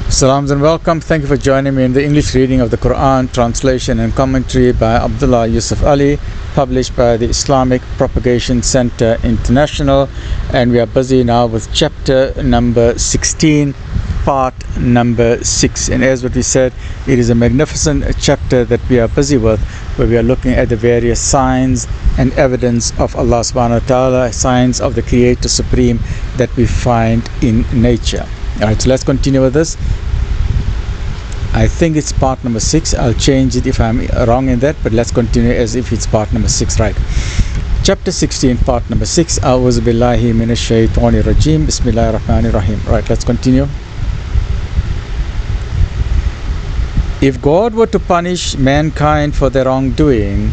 Salams and welcome. Thank you for joining me in the English reading of the Quran, translation and commentary by Abdullah Yusuf Ali, published by the Islamic Propagation Center International. And we are busy now with chapter number 16, part number 6. And as what we said, it is a magnificent chapter that we are busy with, where we are looking at the various signs and evidence of Allah subhanahu wa ta'ala, signs of the Creator Supreme that we find in nature. Alright, so let's continue with this. I think it's part number 6. I'll change it if I'm wrong in that, but let's continue as if it's part number 6, right? Chapter 16, part number 6. A'udhu billahi minash shaitanir rajim. Bismillahir rahmanir rahim. Right, let's continue. If God were to punish mankind for their wrongdoing,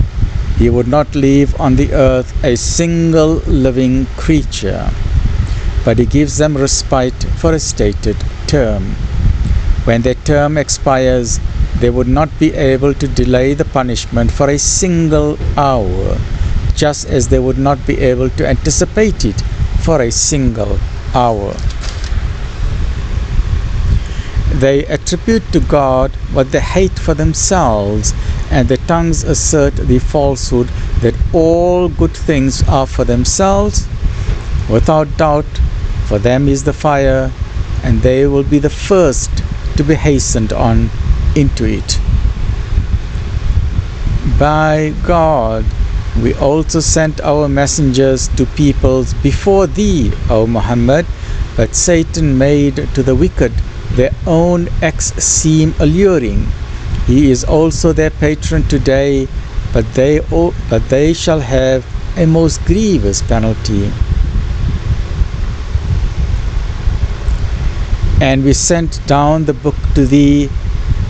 He would not leave on the earth a single living creature, but He gives them respite for a stated term. When their term expires, they would not be able to delay the punishment for a single hour, just as they would not be able to anticipate it for a single hour. They attribute to God what they hate for themselves, and their tongues assert the falsehood that all good things are for themselves. Without doubt, for them is the fire, and they will be the first to be hastened on into it. By God, we also sent our messengers to peoples before thee, O Muhammad, but Satan made to the wicked their own acts seem alluring. He is also their patron today, but they shall have a most grievous penalty. And we sent down the book to thee,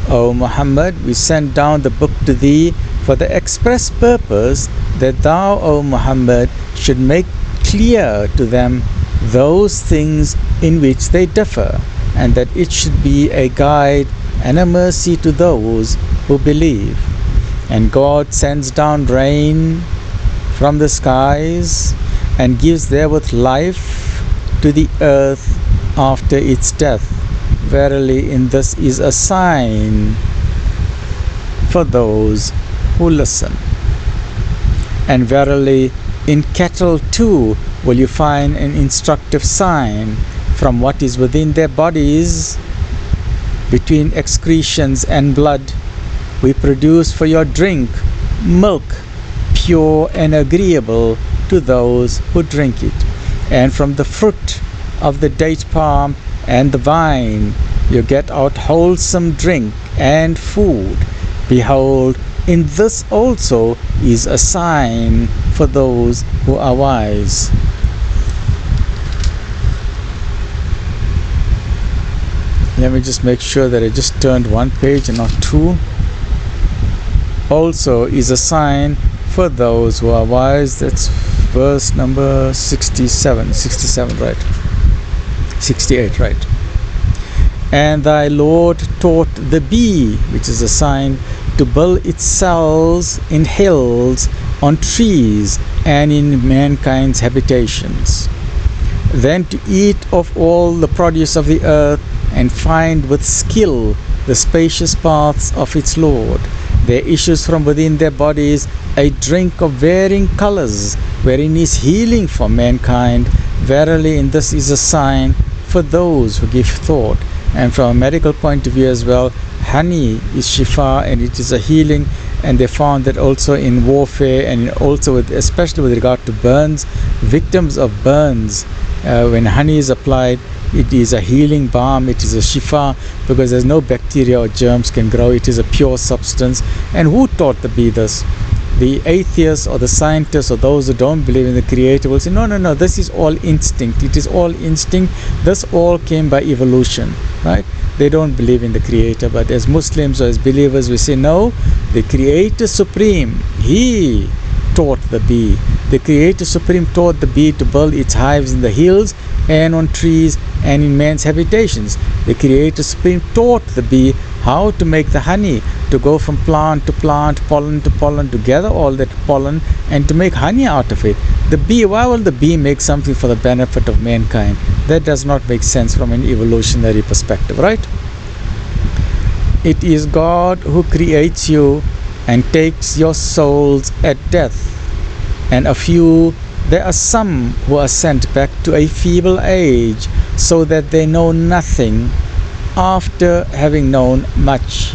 O Muhammad, we sent down the book to thee for the express purpose that thou, O Muhammad, should make clear to them those things in which they differ, and that it should be a guide and a mercy to those who believe. And God sends down rain from the skies and gives therewith life to the earth after its death. Verily, in this is a sign for those who listen. And verily, in cattle too will you find an instructive sign. From what is within their bodies, between excretions and blood, we produce for your drink milk, pure and agreeable to those who drink it. And from the fruit of the date palm and the vine, you get out wholesome drink and food. Behold, in this also is a sign for those who are wise. Let me just make sure that I just turned one page and not two. Also is a sign for those who are wise. That's verse number 67, right? 68, right? And thy Lord taught the bee, which is a sign, to build its cells in hills, on trees, and in mankind's habitations. Then to eat of all the produce of the earth, and find with skill the spacious paths of its Lord. There issues from within their bodies a drink of varying colors, wherein is healing for mankind. Verily, in this is a sign for those who give thought. And from a medical point of view as well, honey is shifa, and it is a healing. And they found that also in warfare, and also especially with regard to burns, victims of burns, when honey is applied, it is a healing balm, it is a shifa, because there's no bacteria or germs can grow. It is a pure substance. And who taught the bee this? The atheists or the scientists or those who don't believe in the Creator will say, no, this is all instinct. It is all instinct. This all came by evolution, right? They don't believe in the Creator. But as Muslims or as believers, we say, no, the Creator Supreme, He taught the bee. The Creator Supreme taught the bee to build its hives in the hills and on trees and in man's habitations. The Creator Supreme taught the bee how to make the honey, to go from plant to plant, pollen to pollen, to gather all that pollen and to make honey out of it. The bee, why will the bee make something for the benefit of mankind? That does not make sense from an evolutionary perspective, right? it is God who creates you and takes your souls at death. And of you there are some who are sent back to a feeble age, so that they know nothing after having known much.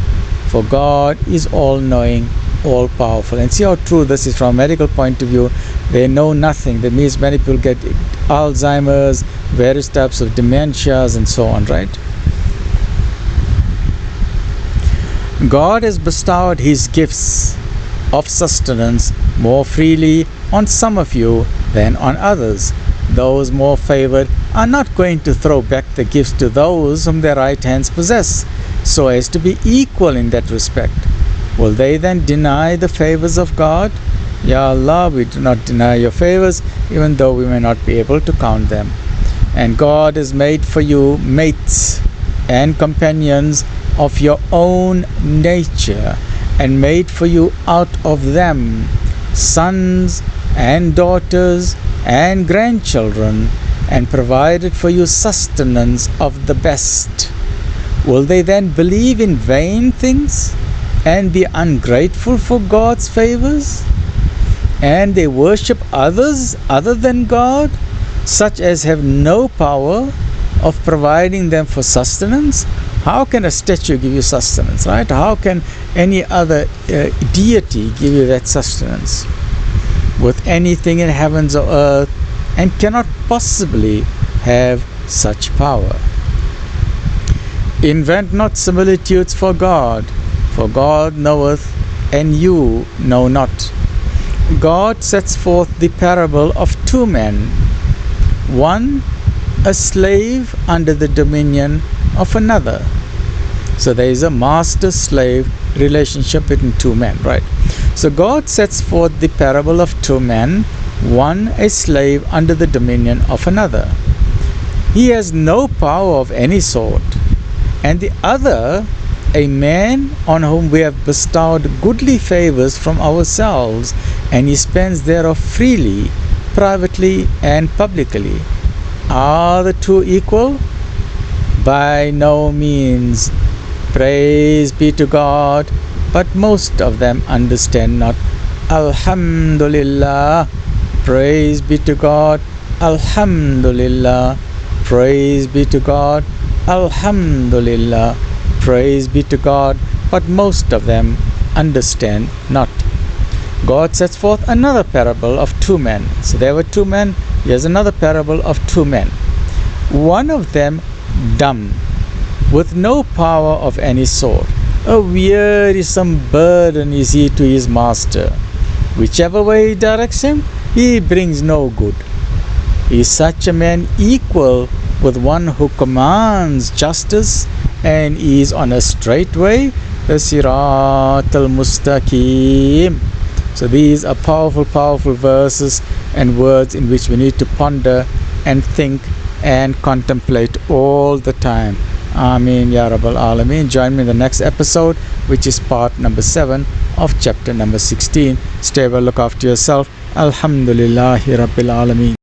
For God is all-knowing, all-powerful. And see how true this is from a medical point of view. They know nothing. That means many people get Alzheimer's, various types of dementias and so on, right? God has bestowed His gifts of sustenance more freely on some of you than on others. Those more favored are not going to throw back the gifts to those whom their right hands possess, so as to be equal in that respect. Will they then deny the favors of God? Ya Allah, we do not deny your favors, even though we may not be able to count them. And God has made for you mates and companions of your own nature, and made for you out of them sons and daughters and grandchildren, and provided for you sustenance of the best. Will they then believe in vain things and be ungrateful for God's favors? And they worship others other than God, such as have no power of providing them for sustenance? How can a statue give you sustenance, right? How can any other deity give you that sustenance with anything in heavens or earth, and cannot possibly have such power? Invent not similitudes for God knoweth, and you know not. God sets forth the parable of two men, one a slave under the dominion of another. So there is a master-slave relationship between two men, right? So God sets forth the parable of two men, one a slave under the dominion of another. He has no power of any sort, and the other a man on whom we have bestowed goodly favors from ourselves, and he spends thereof freely, privately and publicly. Are the two equal? By no means. Praise be to God, but most of them understand not. Alhamdulillah. Praise be to God. Alhamdulillah. Praise be to God. Alhamdulillah. Praise be to God, but most of them understand not. God sets forth another parable of two men. So there were two men. Here's another parable of two men. One of them dumb, with no power of any sort. A wearisome burden is he to his master. Whichever way he directs him, he brings no good. Is such a man equal with one who commands justice and is on a straight way, the Sirat al-Mustaqim? So these are powerful, powerful verses and words in which we need to ponder and think and contemplate all the time. Ameen Ya Rabbal Alameen. Join me in the next episode, which is part number 7 of chapter number 16. Stay well, look after yourself. Alhamdulillahi Rabbil Alameen.